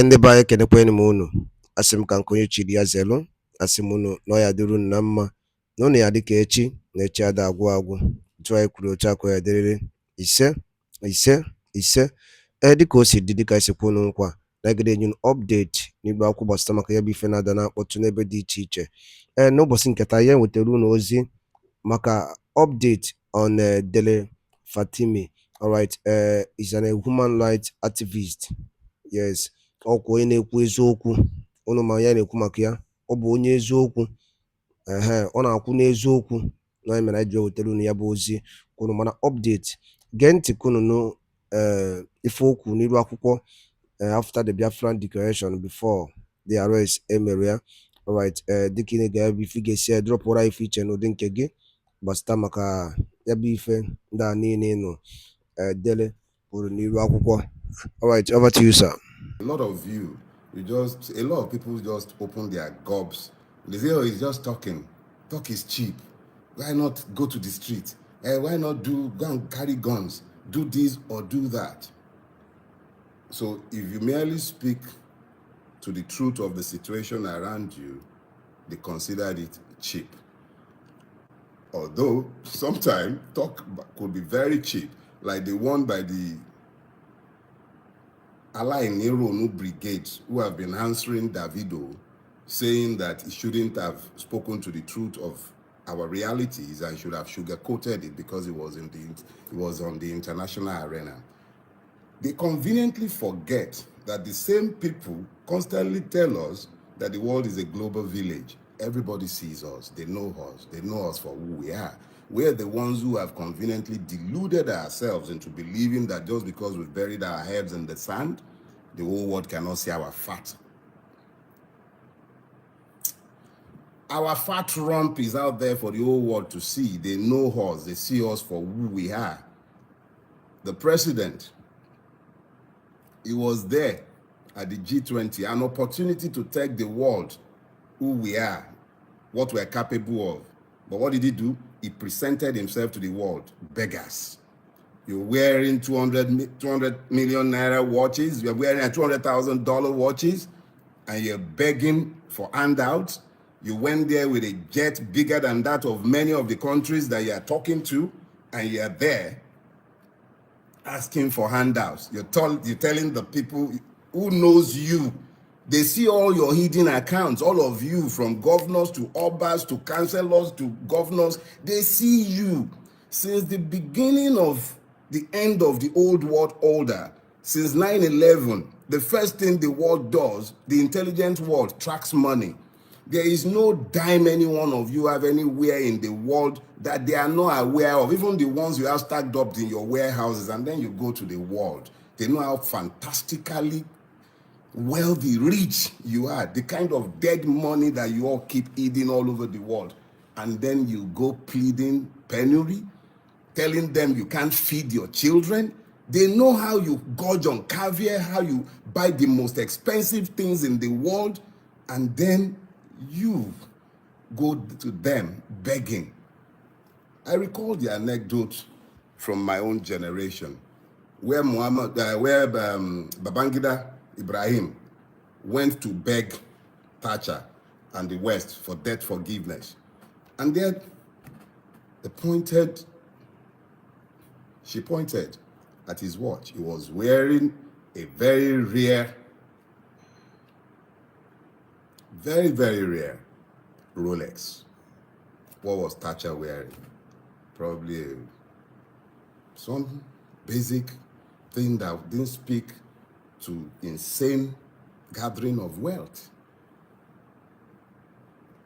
Ndị be anyị kenekwanụ m unu. Asị m ka nke onye chiri ya zelu. Asị m unu na ọ ya dịrị unu na mma na unu ya dị ka echi na echi ada agwụ agwụ. Otu anyị kwuru otu akwa ya dịrịrị ise dịka o si dị dịka isi kwuo nkwa na-egide enye update n'igbe akwụkwọ gbasara maka ya bụ ife na-ada na-akpọtụ n'ebe dị iche iche. N'ụbọchị nke taa ya wetara unu ozi maka update on Dele Farotimi. Alright, is a human rights activist. Yes, ọkwa onye na-ekwu eziokwu. Unu ma ya na-ekwu maka ya, ọ bụ onye eziokwu. Ọ na-akwụ n'eziokwu. Na mere anyị ji wetara unu ya bụ ozi kwunu mana update. Gee ntị kunu no ife okwu n'iru akwụkwọ after the Biafran declaration before the arrest emere ya. Alright, dịka ị na-ga ife ga-esi dropụra ife iche n'ụdị nke gị gbasata maka ya bụ ife ndị a niile nụ Dele kwuru n'iru akwụkwọ. Alright, over to you, sir. A lot of a lot of people just open their gobs. They say, oh, he's just talking. Talk is cheap. Why not go to the street? Why not go and carry guns? Do this or do that. So if you merely speak to the truth of the situation around you, they consider it cheap. Although sometimes talk could be very cheap, like the one by the Alainero brigades who have been answering Davido, saying that he shouldn't have spoken to the truth of our realities and should have sugarcoated it because it was on the international arena. They conveniently forget that the same people constantly tell us that the world is a global village. Everybody sees us. They know us for who we are. We're the ones who have conveniently deluded ourselves into believing that just because we've buried our heads in the sand, the whole world cannot see our fat. Our fat rump is out there for the whole world to see. They know us. They see us for who we are. The president, he was there at the G20, an opportunity to tell the world who we are, what we're capable of. But what did he do? He presented himself to the world. Beggars. You're wearing 200 million naira watches. You're wearing $200,000 watches, and you're begging for handouts. You went there with a jet bigger than that of many of the countries that you are talking to, and you're there asking for handouts. You're telling the people who knows you. They see all your hidden accounts, all of you, from governors to obas to councillors to governors. They see you. Since the beginning of the end of the old world order, since 9/11, the first thing the world does, the intelligent world, tracks money. There is no dime any one of you have anywhere in the world that they are not aware of, even the ones you have stacked up in your warehouses, and then you go to the world. They know how fantastically wealthy, rich you are, the kind of dead money that you all keep eating all over the world. And then you go pleading penury, telling them you can't feed your children. They know how you gorge on caviar, how you buy the most expensive things in the world, and then you go to them begging. I recall the anecdote from my own generation where Babangida Ibrahim went to beg Thatcher and the West for debt forgiveness. And then she pointed at his watch. He was wearing a very rare, very, very rare Rolex. What was Thatcher wearing? Probably some basic thing that didn't speak to insane gathering of wealth.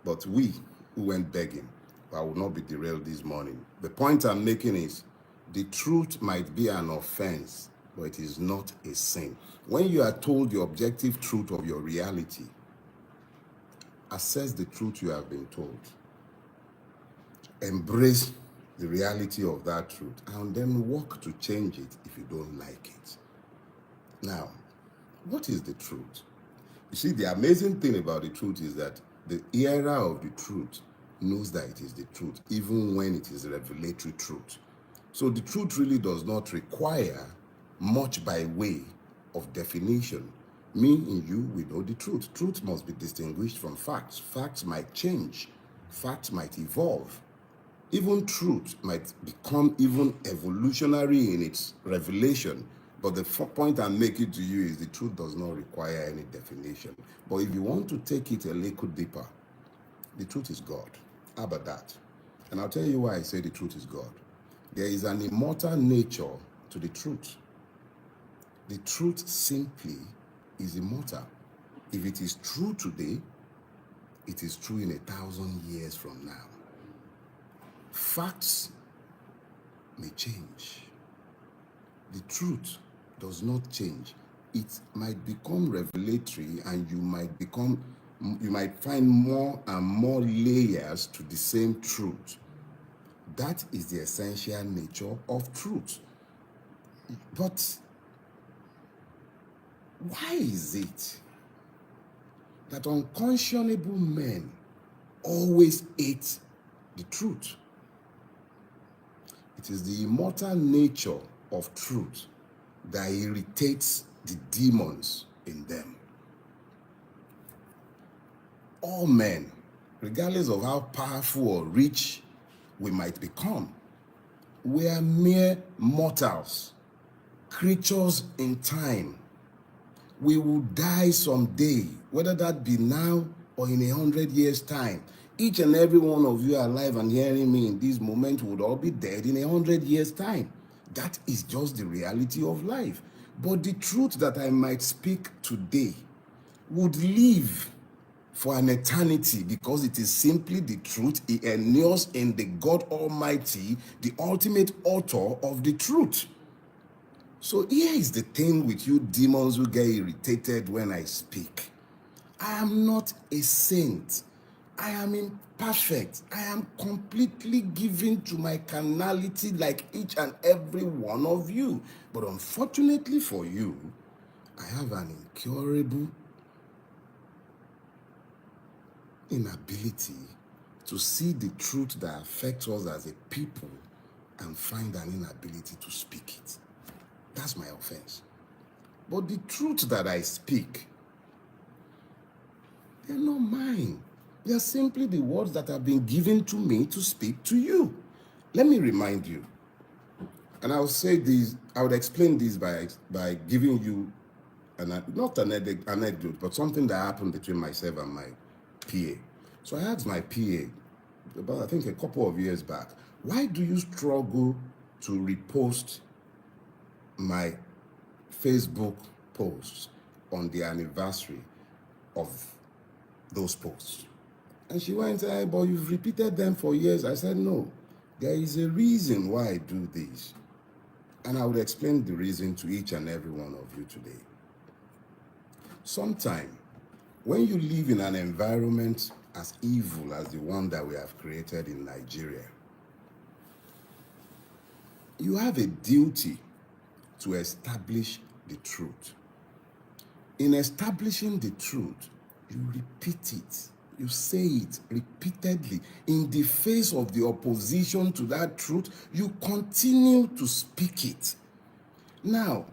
But we who went begging, I will not be derailed this morning. The point I'm making is the truth might be an offense, but it is not a sin. When you are told the objective truth of your reality, assess the truth you have been told. Embrace the reality of that truth and then work to change it if you don't like it. Now, what is the truth? You see, the amazing thing about the truth is that the era of the truth knows that it is the truth, even when it is revelatory truth. So the truth really does not require much by way of definition. Me and you, we know the truth. Truth must be distinguished from facts. Facts might change. Facts might evolve. Even truth might become even evolutionary in its revelation. But the point I'm making to you is the truth does not require any definition. But if you want to take it a little deeper, the truth is God. How about that? And I'll tell you why I say the truth is God. There is an immortal nature to the truth. The truth simply is immortal. If it is true today, it is true in 1,000 years from now. Facts may change. The truth does not change. It might become revelatory, and you might find more and more layers to the same truth. That is the essential nature of truth. But why is it that unconscionable men always hate the truth? It is the immortal nature of truth that irritates the demons in them. All men, regardless of how powerful or rich we might become, we are mere mortals, creatures in time. We will die someday, whether that be now or in 100 years' time. Each and every one of you alive and hearing me in this moment would all be dead in 100 years' time. That is just the reality of life. But the truth that I might speak today would live for an eternity, because it is simply the truth. It endures in the God Almighty, the ultimate author of the truth. So here is the thing with you demons who get irritated when I speak. I am not a saint. I am imperfect. I am completely given to my carnality like each and every one of you. But unfortunately for you, I have an incurable inability to see the truth that affects us as a people and find an inability to speak it. That's my offense. But the truth that I speak, they're not mine. They are simply the words that have been given to me to speak to you. Let me remind you, and I'll say this, I would explain this by giving you not an anecdote, but something that happened between myself and my PA. So I asked my PA, about I think a couple of years back, why do you struggle to repost my Facebook posts on the anniversary of those posts? And she went, but you've repeated them for years. I said, no, there is a reason why I do this. And I would explain the reason to each and every one of you today. Sometime, when you live in an environment as evil as the one that we have created in Nigeria, you have a duty to establish the truth. In establishing the truth, you repeat it. You say it repeatedly. In the face of the opposition to that truth, you continue to speak it. Now,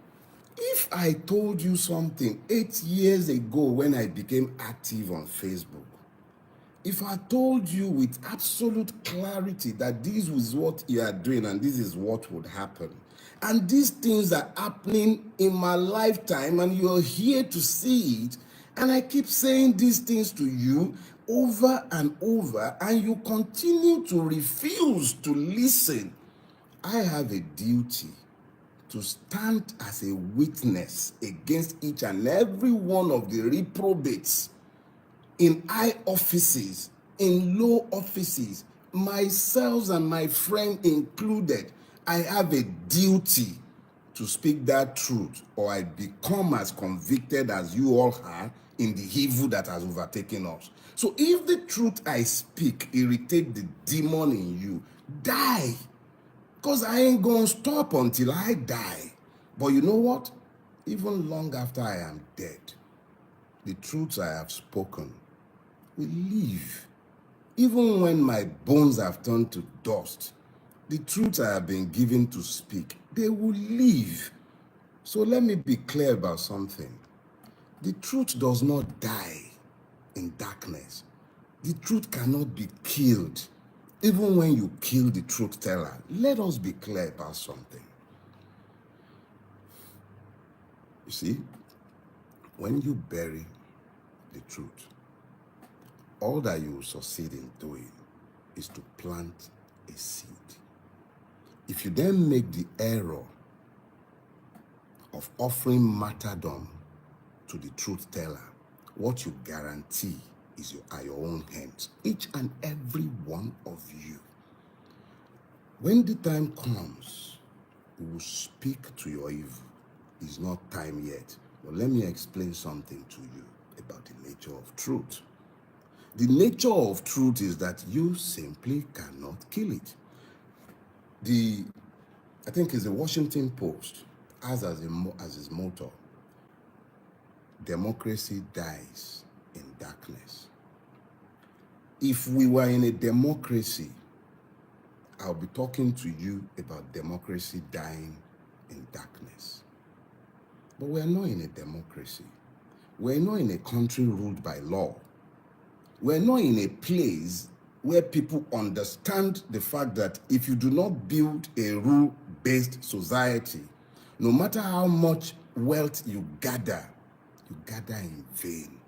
if I told you something 8 years ago when I became active on Facebook, if I told you with absolute clarity that this is what you are doing and this is what would happen, and these things are happening in my lifetime and you're here to see it, and I keep saying these things to you over and over, and you continue to refuse to listen, I have a duty to stand as a witness against each and every one of the reprobates in high offices, in low offices, myself and my friend included. I have a duty to speak that truth, or I become as convicted as you all are in the evil that has overtaken us. So if the truth I speak irritate the demon in you, die. Because I ain't going to stop until I die. But you know what? Even long after I am dead, the truths I have spoken will live. Even when my bones have turned to dust, the truths I have been given to speak, they will live. So let me be clear about something. The truth does not die in darkness. The truth cannot be killed. Even when you kill the truth teller, let us be clear about something. You see, when you bury the truth, all that you will succeed in doing is to plant a seed. If you then make the error of offering martyrdom to the truth teller, what you guarantee is your own hands, each and every one of you. When the time comes, we will speak to your evil. It's not time yet. But let me explain something to you about the nature of truth. The nature of truth is that you simply cannot kill it. I think it's the Washington Post, as its motto, democracy dies in darkness. If we were in a democracy, I'll be talking to you about democracy dying in darkness. But we're not in a democracy. We're not in a country ruled by law. We're not in a place where people understand the fact that if you do not build a rule-based society, no matter how much wealth you gather in vain.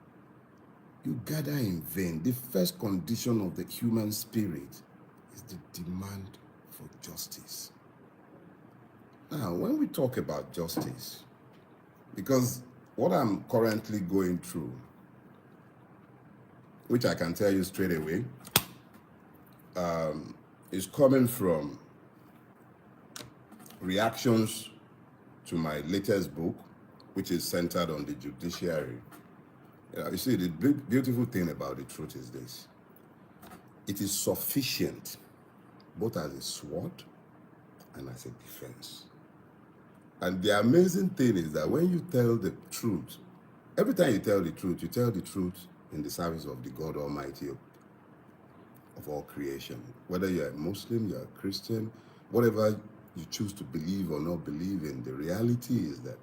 You gather in vain. The first condition of the human spirit is the demand for justice. Now, when we talk about justice, because what I'm currently going through, which I can tell you straight away, is coming from reactions to my latest book, which is centered on the judiciary. You see, the beautiful thing about the truth is this. It is sufficient both as a sword and as a defense. And the amazing thing is that when you tell the truth, every time you tell the truth in the service of the God Almighty of all creation. Whether you're a Muslim, you're a Christian, whatever you choose to believe or not believe in, the reality is that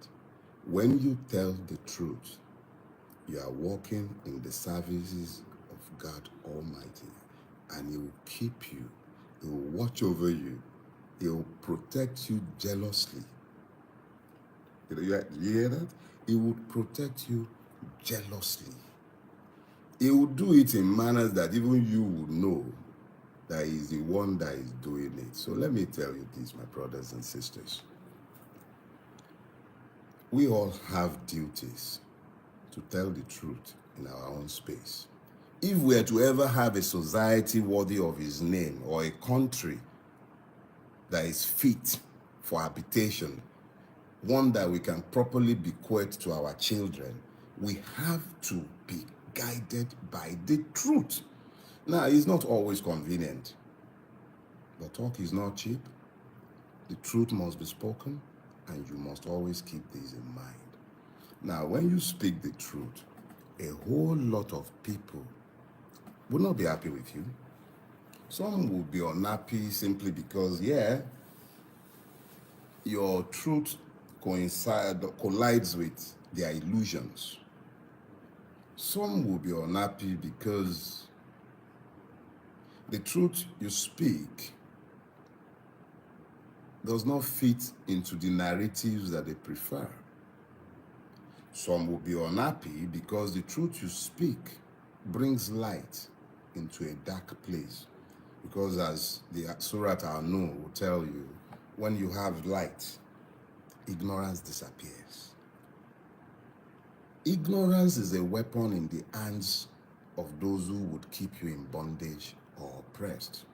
when you tell the truth, you are walking in the services of God Almighty, and He will keep you, He will watch over you, He will protect you jealously. You hear that? He will protect you jealously. He will do it in manners that even you would know that He is the one that is doing it. So let me tell you this, my brothers and sisters. We all have duties to tell the truth in our own space. If we are to ever have a society worthy of His name, or a country that is fit for habitation, one that we can properly bequeath to our children, we have to be guided by the truth. Now, it's not always convenient, but talk is not cheap. The truth must be spoken, and you must always keep this in mind. Now, when you speak the truth, a whole lot of people will not be happy with you. Some will be unhappy simply because, your truth collides with their illusions. Some will be unhappy because the truth you speak does not fit into the narratives that they prefer. Some will be unhappy because the truth you speak brings light into a dark place. Because as the Surat Al-Nur will tell you, when you have light, ignorance disappears. Ignorance is a weapon in the hands of those who would keep you in bondage or oppressed.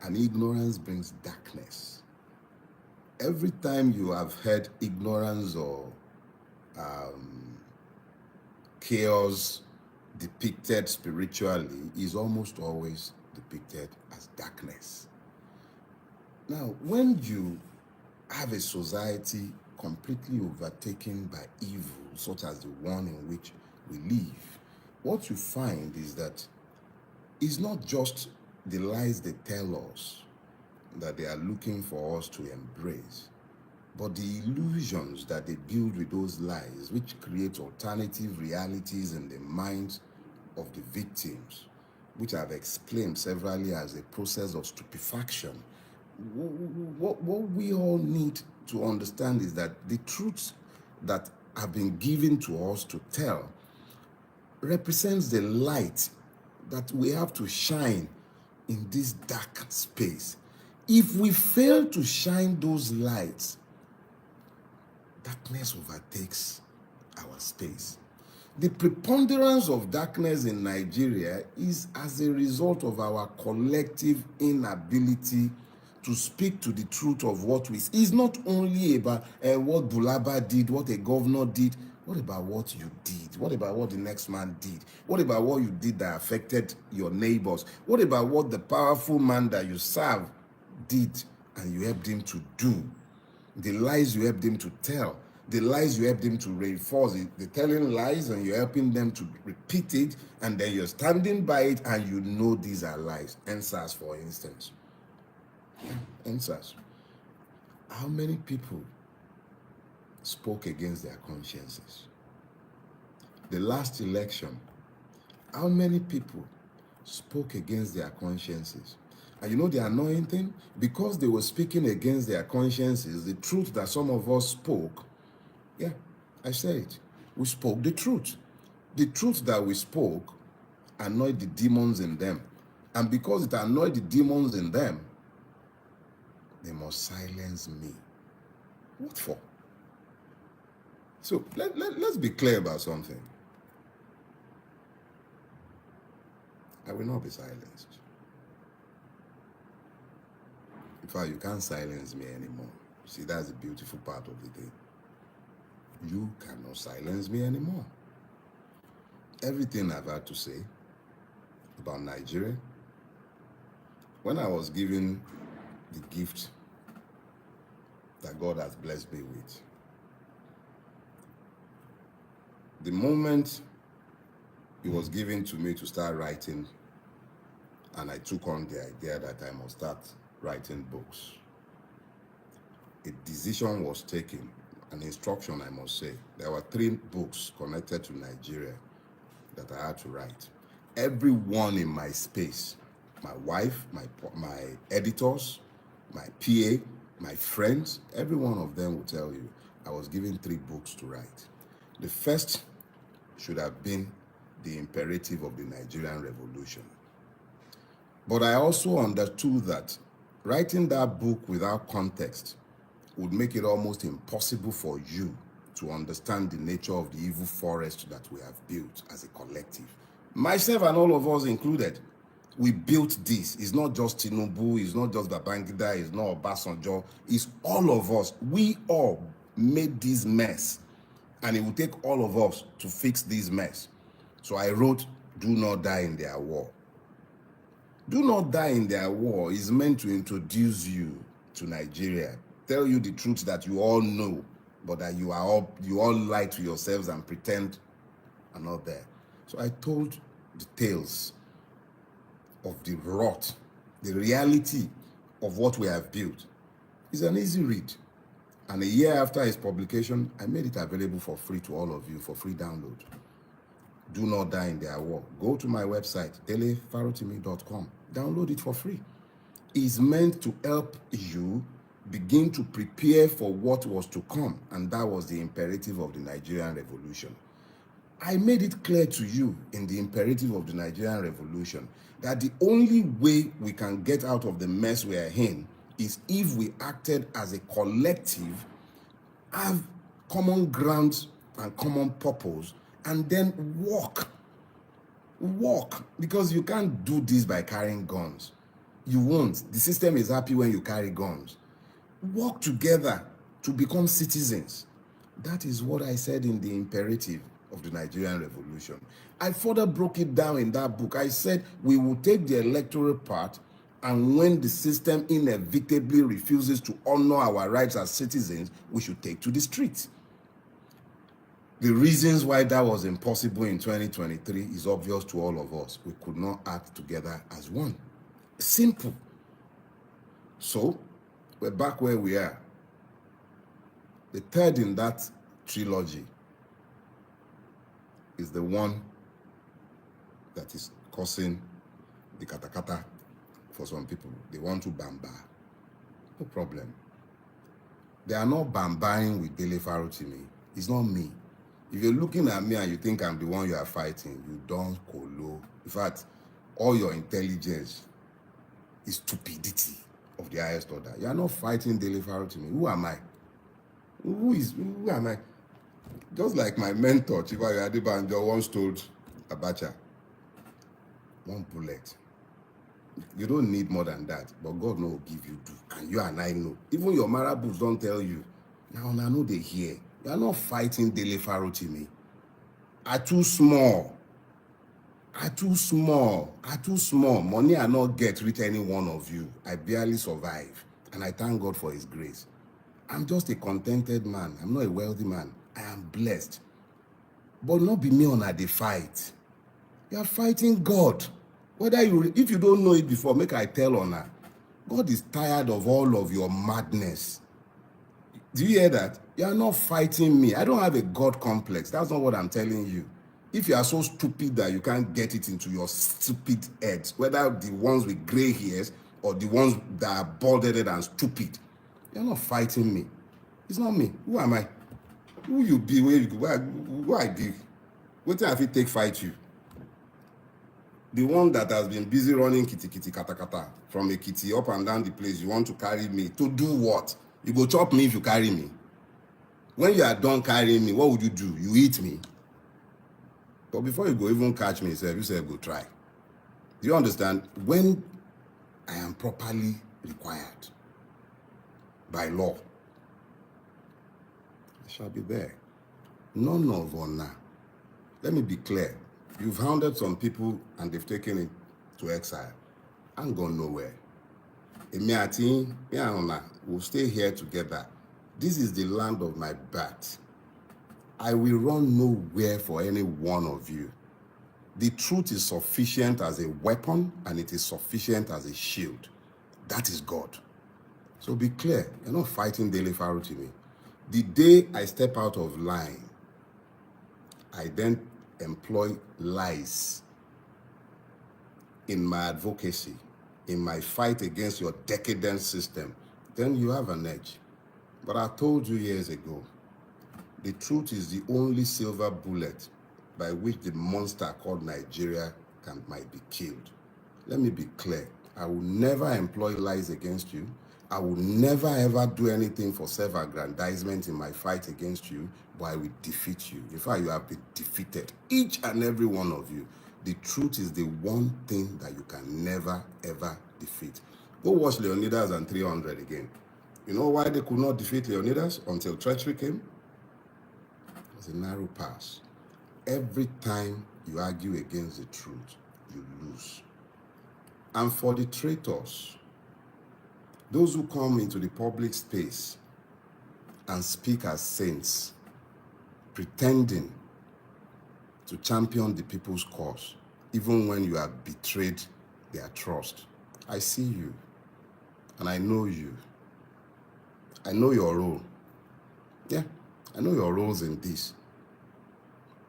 And ignorance brings darkness. Every time you have heard ignorance or chaos depicted spiritually, is almost always depicted as darkness. Now, when you have a society completely overtaken by evil, such as the one in which we live, what you find is that it's not just the lies they tell us that they are looking for us to embrace, But the illusions that they build with those lies, which create alternative realities in the minds of the victims, which I've explained severally as a process of stupefaction. What we all need to understand is that the truths that have been given to us to tell represents the light that we have to shine in this dark space. If we fail to shine those lights, darkness overtakes our space. The preponderance of darkness in Nigeria is as a result of our collective inability to speak to the truth of what we see. It's not only about what Bulaba did, what a governor did. What about what you did? What about what the next man did? What about what you did that affected your neighbors? What about what the powerful man that you serve did and you helped him to do? The lies you helped him to tell, the lies you helped him to reinforce, the telling lies and you're helping them to repeat it, and then you're standing by it and you know these are lies. NSAS, for instance. NSAS. How many people spoke against their consciences? The last election, how many people spoke against their consciences? And you know the annoying thing? Because they were speaking against their consciences, the truth that some of us spoke, yeah, I said it. We spoke the truth. The truth that we spoke annoyed the demons in them. And because it annoyed the demons in them, they must silence me. What for? So let's be clear about something. I will not be silenced. In fact, you can't silence me anymore. See, that's the beautiful part of the thing. You cannot silence me anymore. Everything I've had to say about Nigeria, when I was given the gift that God has blessed me with, the moment it was given to me to start writing, and I took on the idea that I must start writing books, a decision was taken, an instruction, I must say. There were 3 books connected to Nigeria that I had to write. Everyone in my space, my wife, my editors, my PA, my friends, every one of them will tell you I was given 3 books to write. The first should have been The Imperative of the Nigerian Revolution. But I also understood that writing that book without context would make it almost impossible for you to understand the nature of the evil forest that we have built as a collective. Myself and all of us included, we built this. It's not just Tinubu, it's not just Babangida, it's not Obasanjo, it's all of us. We all made this mess, and it will take all of us to fix this mess. So I wrote, Do Not Die in Their War. Do Not Die in Their War is meant to introduce you to Nigeria, tell you the truth that you all know, but that you all lie to yourselves and pretend are not there. So I told the tales of the rot, the reality of what we have built. It's an easy read. And a year after its publication, I made it available for free to all of you, for free download. Do Not Die in Their War. Go to my website, Farotimi.com. Download it for free. It's meant to help you begin to prepare for what was to come, and that was the imperative of the Nigerian Revolution. I made it clear to you in the imperative of the Nigerian Revolution that the only way we can get out of the mess we are in is if we acted as a collective, have common grounds and common purpose, and then walk, because you can't do this by carrying guns. You won't. The system is happy when you carry guns. Work together to become citizens. That is what I said in the imperative of the Nigerian Revolution. I further broke it down in that book. I said we will take the electoral part, and when the system inevitably refuses to honor our rights as citizens, we should take to the streets. The reasons why that was impossible in 2023 is obvious to all of us. We could not act together as one. Simple. So, we're back where we are. The third in that trilogy is the one that is causing the katakata for some people. They want to bamba. No problem. They are not bambaing with Dele Farotimi. It's not me. If you're looking at me and you think I'm the one you are fighting, you don't colo. In fact, all your intelligence is stupidity of the highest order. You are not fighting Dele Farotimi. Who am I? Who am I? Just like my mentor, Chiba Adebanjo, once told Abacha, one bullet. You don't need more than that, but God will give you do. And you and I know. Even your marabouts don't tell you. Now I know they hear. You are not fighting Dele Farotimi. Are too small. Are too small. Are too small. Money I not get reach any one of you. I barely survive. And I thank God for his grace. I'm just a contented man. I'm not a wealthy man. I am blessed. But not be me on a fight. You are fighting God. If you don't know it before, make I tell on her. God is tired of all of your madness. Do you hear that? You are not fighting me. I don't have a God complex. That's not what I'm telling you. If you are so stupid that you can't get it into your stupid heads, whether the ones with gray hairs or the ones that are bald-headed and stupid, you're not fighting me. It's not me. Who am I? Who you be? Where you go? Who I be? What if it take fight you? The one that has been busy running kitty kata kata from a kitty up and down the place, you want to carry me to do what? You go chop me if you carry me. When you are done carrying me, what would you do? You eat me. But before you go even catch me, you say go try. Do you understand? When I am properly required by law, I shall be there. None of honor. Let me be clear. You've hounded some people and they've taken it to exile. I'm going nowhere. Emiati, we'll stay here together. This is the land of my birth. I will run nowhere for any one of you. The truth is sufficient as a weapon and it is sufficient as a shield. That is God. So be clear, you're not fighting Dele Farotimi. The day I step out of line, I then employ lies in my advocacy, in my fight against your decadent system, then you have an edge. But I told you years ago, the truth is the only silver bullet by which the monster called Nigeria might be killed. Let me be clear. I will never employ lies against you. I will never ever do anything for self-aggrandizement in my fight against you, but I will defeat you. In fact, you have been defeated, each and every one of you. The truth is the one thing that you can never ever defeat. Go watch Leonidas and 300 again. You know why they could not defeat Leonidas until treachery came? It was a narrow pass. Every time you argue against the truth, you lose. And for the traitors, those who come into the public space and speak as saints, pretending to champion the people's cause, even when you have betrayed their trust. I see you, and I know you. I know your role. Yeah, I know your roles in this,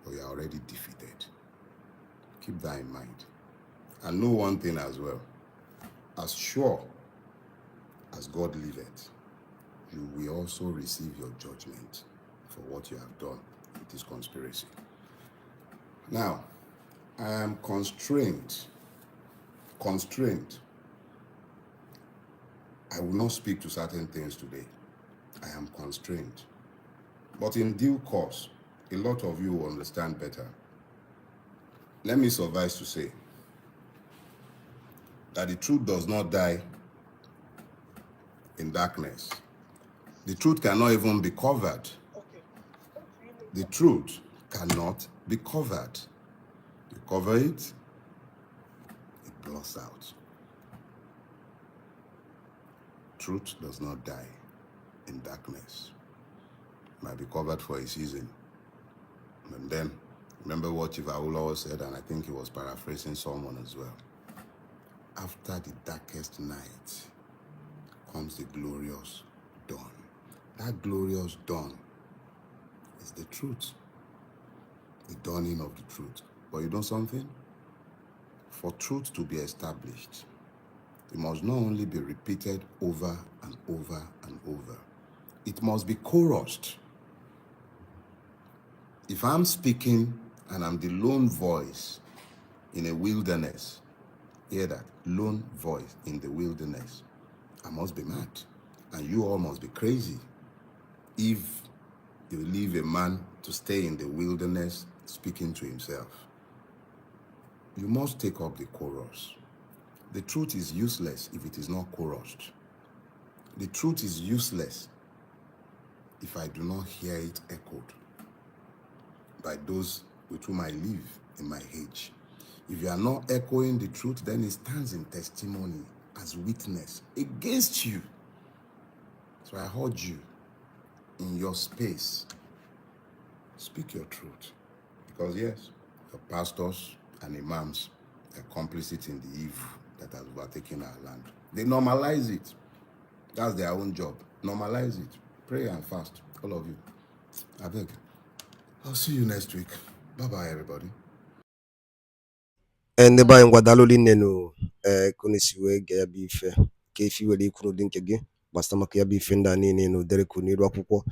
but you're already defeated. Keep that in mind. And know one thing as well. As sure as God liveth, you will also receive your judgment for what you have done with this conspiracy. Now, I am constrained. I will not speak to certain things today. I am constrained. But in due course, a lot of you will understand better. Let me suffice to say that the truth does not die in darkness. The truth cannot even be covered. The truth cannot be covered. You cover it, it blots out. Truth does not die in darkness. It might be covered for a season. And then, remember what Chief Awolowo said, and I think he was paraphrasing someone as well. After the darkest night comes the glorious dawn. That glorious dawn is the truth, the dawning of the truth. But you know something? For truth to be established, it must not only be repeated over and over and over, it must be chorused. If I'm speaking and I'm the lone voice in a wilderness, hear that, lone voice in the wilderness, I must be mad. And you all must be crazy if you leave a man to stay in the wilderness speaking to himself. You must take up the chorus. The truth is useless if it is not chorused. The truth is useless if I do not hear it echoed by those with whom I live in my age. If you are not echoing the truth, then it stands in testimony as witness against you. So I urge you, in your space, speak your truth. Because yes, the pastors and imams are complicit in the evil that has overtaken our land. They normalize it. That's their own job. Normalize it. Pray and fast, all of you. I beg. I'll see you next week. Bye-bye, everybody. Ndị be anyị ngwadalụ linne nụ kunu si wee ga ya bụ ife ka efi were ikwu n'ụdị nke gị gbasara maka ya bụ ife ndị a niile na Dele kwuru n'iru akwụkwọ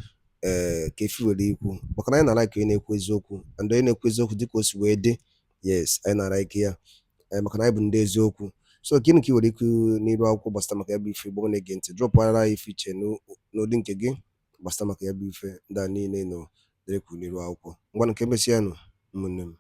ka efi were ikwu maka na anyị na-ara ka onye na-ekwu eziokwu and onye na-ekwu eziokwu dịka o si wee dị, yes, anyị na-ara ike ya maka na anyị bụ ndị eziokwu. So gịnị ka ị were ikwu n'iru akwụkwọ gbasara maka ya bụ ife gbọọ na-ege ntị, drọpụara anyị ife iche n'ụdị nke gị gbasara maka ya bụ ife ndị a niile na Dele kwuru n'iru akwụkwọ. Ngwanụ ka emesịa nụ ụmụnne m.